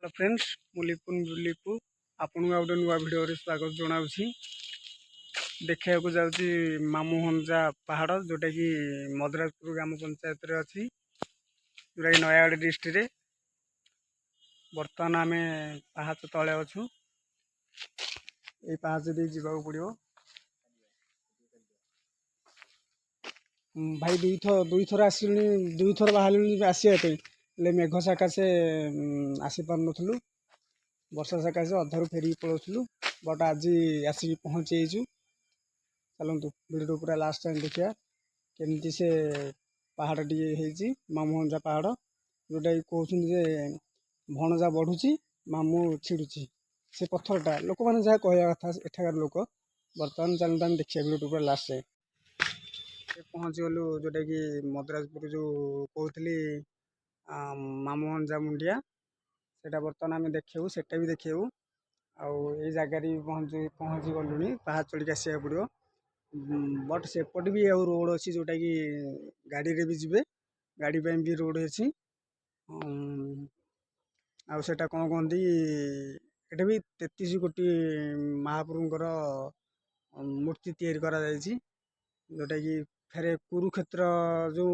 Hello friends मु लिपू आपन को गोटे नुआ भिडियो स्वागत जनावि देखा जाऊँगी मामुहंजा पहाड़ जोटा कि मद्रासपुर ग्राम पंचायत रे अच्छी जोटा कि नयागढ़ डिस्ट्रिक्ट रे बर्तमान आम पाहाच तले अच्छु ये पाहाच दे जावाक पड़ो भाई दुई थर आस दुई थर बाहर आसवाई मेघ सकाशे आसी पार नथलु वर्षा सकाशे अधारू फेरिक पलाऊलु बट आज आसिक पहुँची चलतु वीडियो पूरा लास्ट टाइम देखिया केमती से पहाड़ टी मामुहंजा पहाड़ जोटा कहते भणजा बढ़ुची मामू छिड़ुची से पत्थरटा लोक मैंने जहाँ कहवा कथा एठाकार लोक बर्तमान चलते आम देखिए वीडियो पूरा लास्ट टाइम पहुँची गलु जोटा कि मद्रासपुर जो कहती मामुहंजा मुंडिया सेटा बर्तमान आम देखू सेटा भी देखू आउ ये जगार पहुँची गलुनी पहाड़ चढ़ी आसा पड़ो बट सेपट भी आउ रोड अच्छी जोटा कि गाड़ी रे भी जीवे गाड़ी भी रोड अच्छी आउटा कौन कहती ये भी 33 कोटी महाप्रभुंर मूर्ति तैयारी करा जायछि जोटा कि फेरे कुरुक्षेत्र जो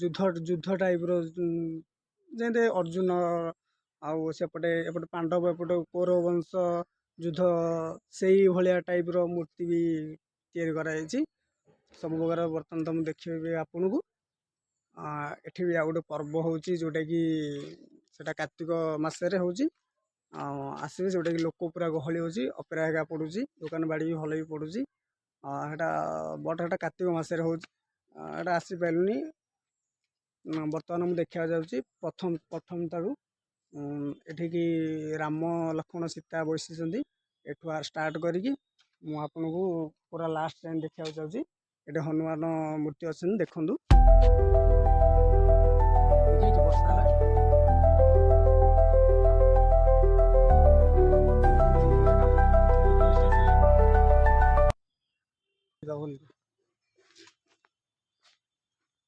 युद्ध टाइप जैसे अर्जुन आउ सेपटे एपटे पांडव एपटे कौरव वंश युद्ध से भाया टाइप मूर्ति भी तैयारी कराई सब प्रकार बर्तमान तो मुझे देखिए आपन को एठी भी गोटे पर्व होची जोटा कि सेटा कार्तिक मासरे होची आसबे जोटा कि लोक पूरा गहली होची अपेरा हेगा पड़ुची दुकान बाड़ी भी भल भी पड़ुची बट हेटा कार्तिक मासरे होची आसी पारुनी बर्तमान मुझे देखा जाऊँगी प्रथम तारू एठिकी राम लक्ष्मण सीता बसी एठू स्टार्ट करी मु आपन को पूरा लास्ट टाइम देखा चाहिए ये हनुमान मूर्ति अच्छे देखु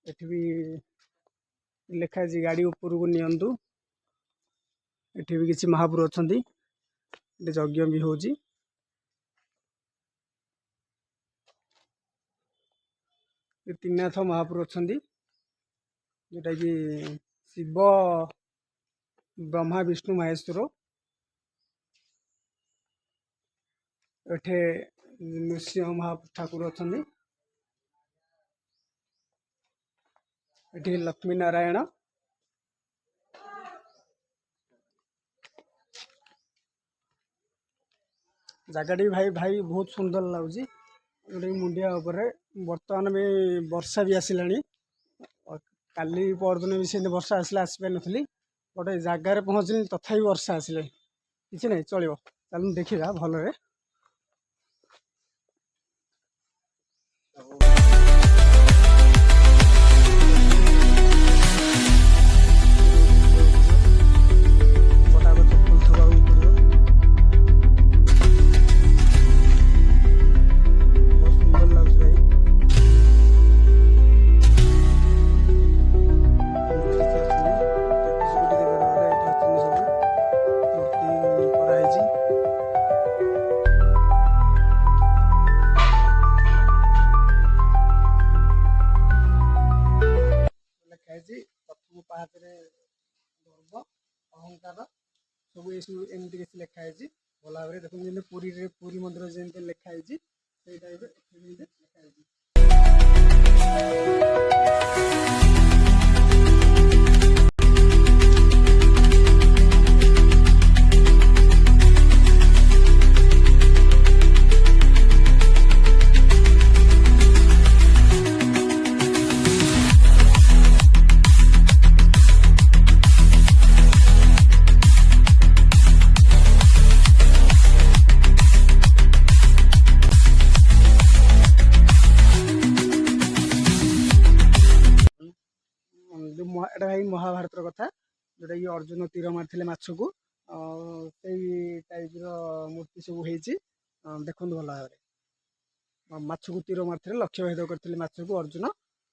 एठी भी लिखा गाड़ी ऊपर को नियंतु एठी भी किसी महापुर अच्छा यज्ञ भी होची त्रिनाथ महापुर अच्छा जोटा कि शिव ब्रह्मा विष्णु महेश्वर एठे नृसिंह महाठाकुर अच्छा एठी लक्ष्मी नारायण जगह भाई भाई बहुत सुंदर लगुच जोटा मुंडिया बर्तमान में वर्षा भी आसला काली परदिन भी से वर्षा आसला आसपार नी बट जगार पहुँचली तथापि वर्षा आसला किसी ना चलो चल देखा भल प्रथम पाहाच गर्व अहंकार सब एमती किसी लिखाई भल भाव में देखते पुरी मंदिर जमी लिखाई से टाइप लिखाई एटा भाई महाभारत कथा जोटा कि अर्जुन तीर मारी माछ को टाइप मूर्ति सब हो देखु भल भाव में माछ को तीर मारी लक्ष्य भेद करते माछ को अर्जुन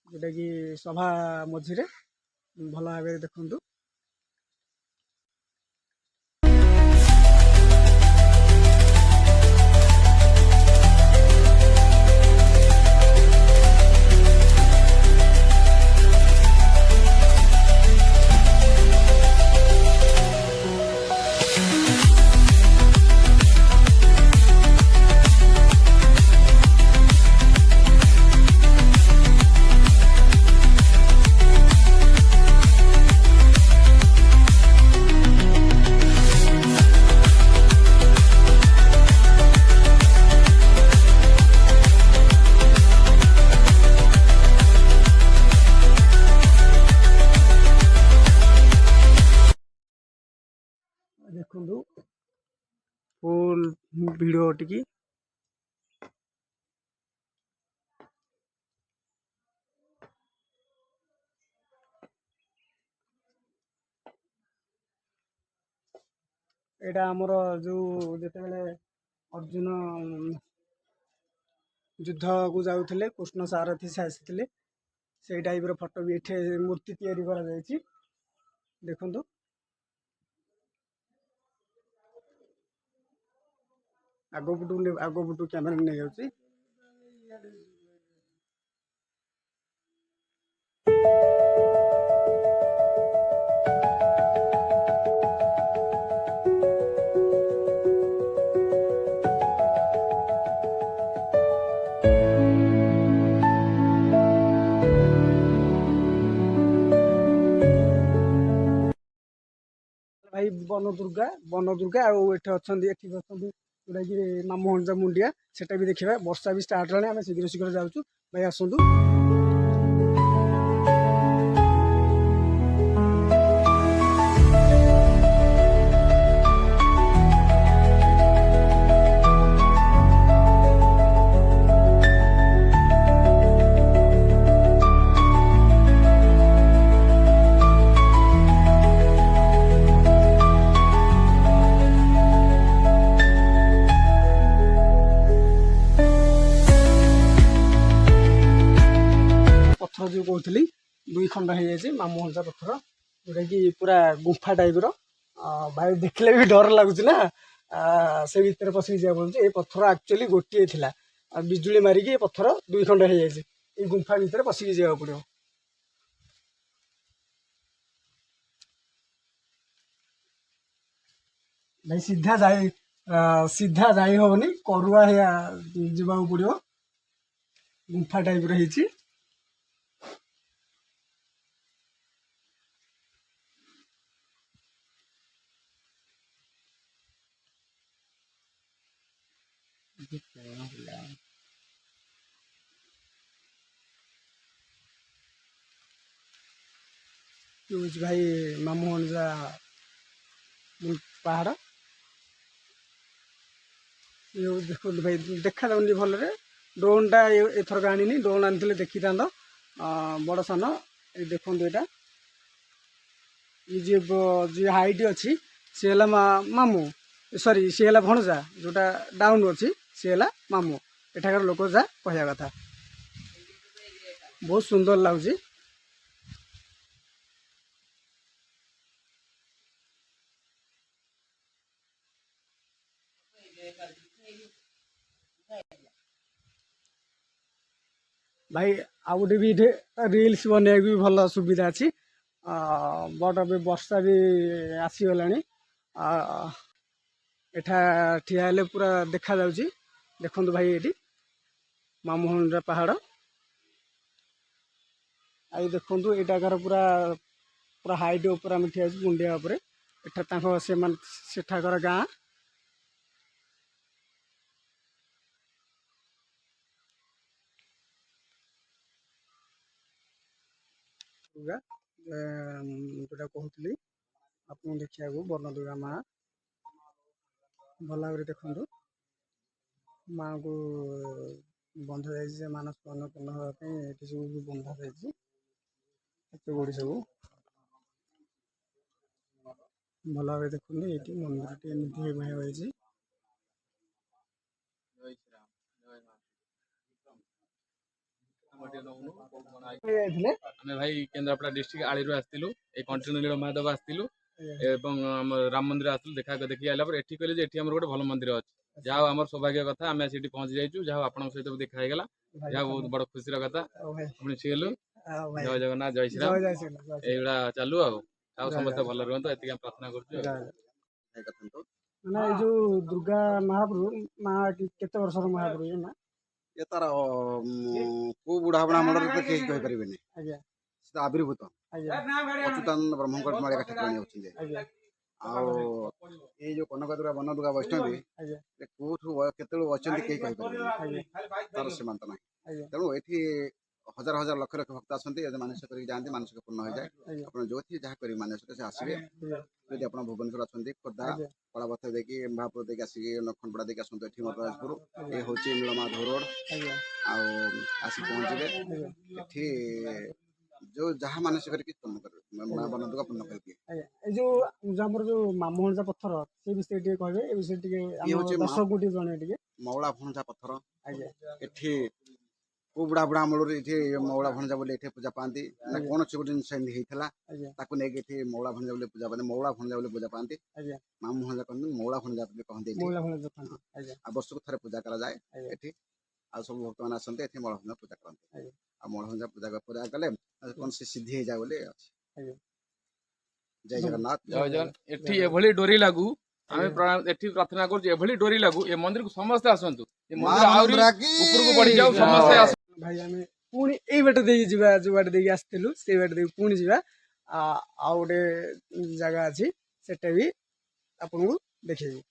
जोटा कि सभा मझे भल भाव देखु। ଦେଖନ୍ତୁ ଫୁଲ୍ ଭିଡ଼ିଓ ଟିକେ ଏଇଟା ଆମର ଯୋଉ ଯେତେବେଳେ ଅର୍ଜୁନ ଯୁଦ୍ଧକୁ ଯାଉଥିଲେ କୃଷ୍ଣ ସାରଥୀ ସେ ଆସିଥିଲେ ସେଇ ଟାଇପ୍ର ଫଟୋ ବି ଏଠି ମୂର୍ତ୍ତି ତିଆରି କରାଯାଇଛି ଦେଖନ୍ତୁ। ଆଗ ପଟୁ କ୍ୟାମେରା ନେଇଯାଉଛି। ଭାଇ ବନ ଦୁର୍ଗା ଆଉ ଏଠି ଅଛନ୍ତି ଯୋଉଟାକି ମାମୁଁ ହଞ୍ଜା ମୁଣ୍ଡିଆ ସେଟା ବି ଦେଖିବା। ବର୍ଷା ବି ଷ୍ଟାର୍ଟ ହେଲାଣି ଆମେ ଶୀଘ୍ର ଯାଉଛୁ ଭାଇ ଆସନ୍ତୁ। ପଥର ଯୋଉ କହୁଥିଲି 2 ଖଣ୍ଡ ହେଇଯାଇଛି ମାମୁଁ ହଞ୍ଜା ପଥର ଯୋଉଟାକି ପୁରା ଗୁମ୍ଫା ଟାଇପ୍ର। ଭାଇ ଦେଖିଲେ ବି ଡର ଲାଗୁଛି ନା ସେ ଭିତରେ ପଶିକି ଯିବାକୁ ପଡୁଛି। ଏଇ ପଥର ଆକ୍ଚୁଆଲି ଗୋଟିଏ ଥିଲା ବିଜୁଳି ମାରିକି ଏ ପଥର 2 ଖଣ୍ଡ ହେଇଯାଇଛି। ଏଇ ଗୁମ୍ଫା ଭିତରେ ପଶିକି ଯିବାକୁ ପଡ଼ିବ। ଭାଇ ସିଧା ଯାଇ ହବନି କରୁଆ ଯିବାକୁ ପଡ଼ିବ। ଗୁମ୍ଫା ଟାଇପ୍ର ହେଇଛି। ହଉଛି ଭାଇ ମାମୁଁ ହଞ୍ଜା ପାହାଡ଼। ଦେଖନ୍ତୁ ଭାଇ ଦେଖାଯାଉନି ଭଲରେ। ଡ୍ରୋନ୍ଟା ଏଥରକ ଆଣିନି, ଡ୍ରୋନ୍ ଆଣିଥିଲେ ଦେଖିଥାନ୍ତ ବଡ଼ ସାନ। ଏଇ ଦେଖନ୍ତୁ ଏଇଟା ଯିଏ ହାଇଟ୍ ଅଛି ସିଏ ହେଲା ମାମୁଁ, ସରି ସିଏ ହେଲା ଭଣଜା। ଯୋଉଟା ଡାଉନ୍ ଅଛି ସିଏ ହେଲା ମାମୁଁ। ଏଠାକାର ଲୋକ ଯାହା କହିବା କଥା। ବହୁତ ସୁନ୍ଦର ଲାଗୁଛି। ଭାଇ ଆଉ ଗୋଟେ ବି ଏଠି ରିଲ୍ସ ବନେଇବାକୁ ବି ଭଲ ସୁବିଧା ଅଛି। ବଟ୍ ଏବେ ବର୍ଷା ବି ଆସିଗଲାଣି। ଏଠା ଠିଆ ହେଲେ ପୁରା ଦେଖାଯାଉଛି। ଦେଖନ୍ତୁ ଭାଇ ଏଠି ମାମୁଁ ହଞ୍ଜା ପାହାଡ଼। ଆଉ ଦେଖନ୍ତୁ ଏଇଟାକାର ପୁରା ହାଇଟ୍ ଉପରେ ଆମେ ଠିଆ ହେଇଛୁ ମୁଣ୍ଡିଆ ଉପରେ। ଏଠା ସେଠାକାର ଗାଁ। ଯୋଉଟା କହୁଥିଲି ଆପଣଙ୍କୁ ଦେଖିବାକୁ ବନଦୁର୍ଗା ମା ଭଲ ଭାବରେ ଦେଖନ୍ତୁ। ମାଙ୍କୁ ବନ୍ଧା ଯାଇଛି ଯେ ମାନସ୍କାମନା ପୂର୍ଣ୍ଣ ହେବା ପାଇଁ ଏଠି ସବୁ ବି ବନ୍ଧା ଯାଇଛି। ଏତେ ଗୁଡି ସବୁ ଭଲ ଭାବରେ ଦେଖନ୍ତୁ। ଏଇଠି ମନ୍ଦିରଟି ଏମିତି ହେଇଛି। ଯାଇଥିଲେ ଆମେ ଭାଇ କେନ୍ଦ୍ରାପଡ଼ା ଡିଷ୍ଟ୍ରିକ୍ଟ ଆଳିରୁ ଆସିଥିଲୁ। ଏ କଣ୍ଟିନ୍ୟୁ ନୀଳମାଧବ ଆସିଥିଲୁ ଏବଂ ଆମ ରାମ ମନ୍ଦିର ଆସିଥିଲୁ। ଦେଖି ଆଇଲା ପରେ ଏଠି କହିଲେ ଯେ ଏଠି ଆମର ଗୋଟେ ଭଲ ମନ୍ଦିର ଅଛି। ଯାହା ହଉ ଆମର ସୌଭାଗ୍ୟ କଥା, ଆମେ ସେଠି ପହଞ୍ଚି ଯାଇଛୁ। ଯାହା ହଉ ଆପଣଙ୍କ ସହିତ ବି ଦେଖା ହେଇଗଲା, ଯାହା ବହୁତ ବଡ ଖୁସିର କଥା। ମିଶିଗଲୁ। ଜୟ ଜଗନ୍ନାଥ, ଜୟ ଶ୍ରୀରାମ। ଏଇଗୁଡା ଚାଲୁ ଆଉ ସମସ୍ତେ ଭଲ ରୁହନ୍ତୁ, ଏତିକି ଆମେ ପ୍ରାର୍ଥନା କରୁଛୁ। ମାନେ ଏଇ ଯୋଉ ଦୁର୍ଗା ମହାପ୍ରଭୁ କେତେ ବର୍ଷର ମହାପ୍ରଭୁ ନା? ଏ ତାର କୋଉ ବୁଢାବୁଢା ମଣ୍ଡଳରେ ତ କେହି କହିପାରିବେନି। ଆଜ୍ଞା ସେ ତ ଆବିର୍ଭୂତ ଅଚ୍ୟୁତାନନ୍ଦ ବ୍ରହ୍ମଙ୍କ ମାଳିକା ଠାକୁରାଣୀ ଅଛନ୍ତି। ଆଉ ଏଇ ଯୋଉ କନକଦୁର୍ଗା ବନଦୁର୍ଗା ବୈଷ୍ଣବୀ କୋଉଠୁ କେତେବେଳୁ ଅଛନ୍ତି କେହି କହିପାରିବେନି, ତାର ସୀମାନ୍ତ ନାହିଁ। ତେଣୁ ଏଠି हजार हजार लक्ष लक्ष भक्त आसती मानसिक करके जाती मानसिक पूर्ण हो जाए आप जो जहाँ कर मानसिक से आसवे यदि आप भुवनेश्वर अच्छा खोर्धा कलापथ देखिए महापुर देखिए आसिक खंडपड़ा देखिए आसतु ये मधुराजपुर ये हूँ नीलमाधव रोड आसिक पहुँचे ये जो जहाँ मानसिक करके पूर्ण कर बनदुगा पूर्ण करके जो जो मामूजा पत्थर से विषय कहे ए विषय दर्शक को जन मौला भणजा पत्थर एठी को बुढ़ा बुढ़ा मूल ये मौला भणजा बोले ये पूजा पाती ना कौन सी गोटे जिन होता नहीं मौला भणजा बोले पूजा पाते मौला भणजा बोले पूजा पाती मामू भणजा कहते मौला भणजा कहते वर्ष को थे पूजा कराए ये आ सब भक्त मैंने आसते ये मौला भणजा पूजा करते आ मौला भणजा पूजा कले कौन सी सिद्धि हो जाए बोले जय जगन्नाथ जय जगन एठी एभली डोरी लागू आमे एठी प्रार्थना करू एभली डोरी लागू ए मंदिर को समस्त आसंतु ए मंदिर आउरी ऊपर को बढ़ी जाऊ समस्त आस भाई आमे पुणी ए बेट देई जिबा जो बाटे देई आस्थिलु से बेट देई पुणी जिबा आ गोटे जगह अछि सेटा भी आपन को देखैबो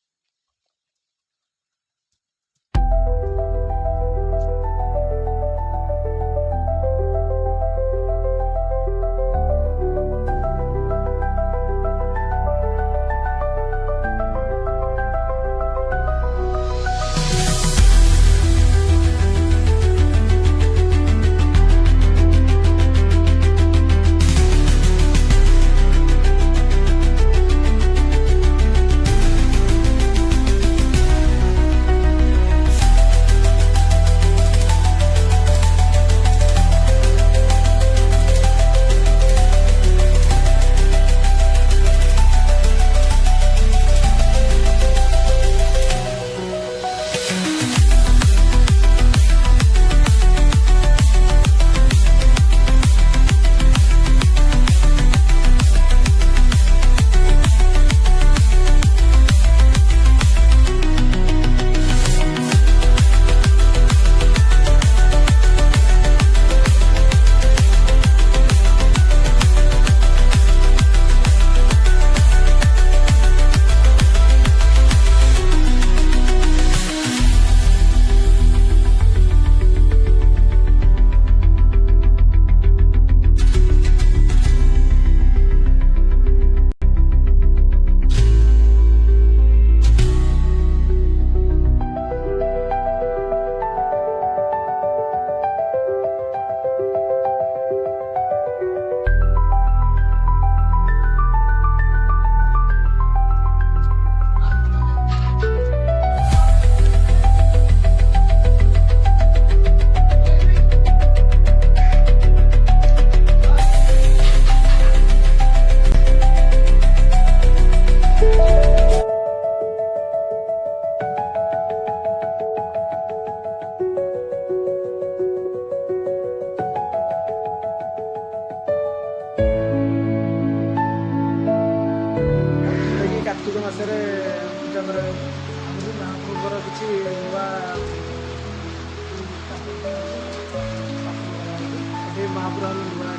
कार्तिक मासरे पूजा कराए महाप्रभुर किसी महाप्रभु नुआ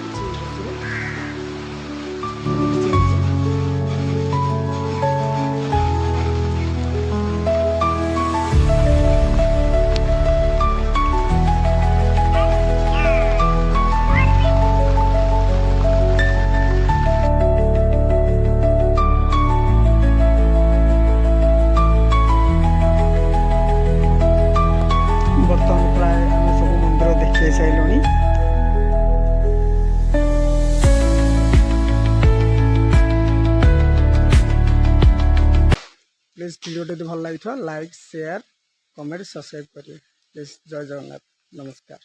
प्लीज भिडियो भल लगी लाइक शेयर कमेंट सब्सक्राइब करेंगे प्लीज जय जगन्नाथ नमस्कार।